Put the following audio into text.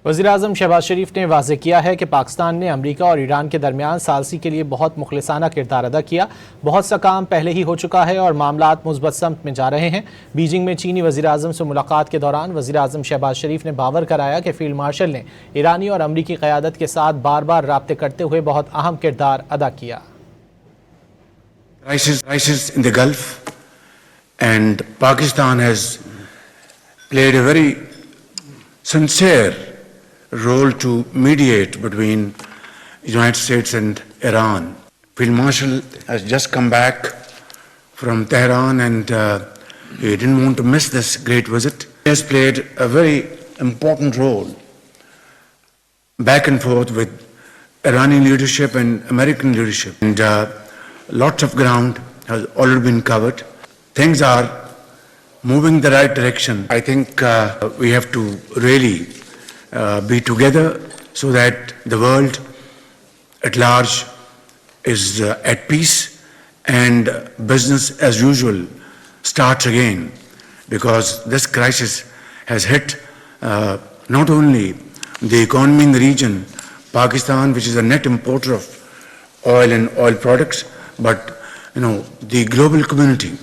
वज़ीर-ए-आज़म शहबाज शरीफ ने वाज़ेह किया है कि पाकिस्तान ने अमरीका और ईरान के दरमियान सालसी के लिए बहुत मुखलिसाना किरदार अदा किया। बहुत सा काम पहले ही हो चुका है और मामलात मुस्बत समत में जा रहे हैं। बीजिंग में चीनी वज़ीर-ए-आज़म से मुलाकात के दौरान वज़ीर-ए-आज़म शहबाज शरीफ ने बावर कराया कि फील्ड मार्शल ने ईरानी और अमरीकी क़यादत के साथ बार बार राब्ते करते हुए बहुत अहम किरदार अदा किया। Crisis in the Gulf, and Pakistan has played a very sincere role to mediate between United States and Iran. Field Marshal has just come back from Tehran, and he didn't want to miss this great visit. He has played a very important role back and forth with Iranian leadership and American leadership, and lots of ground has already been covered. Things are moving the right direction. I think we have to really be together so that the world at large is at peace and business as usual starts again, because this crisis has hit not only the economy in the region, Pakistan, which is a net importer of oil and oil products, but the global community.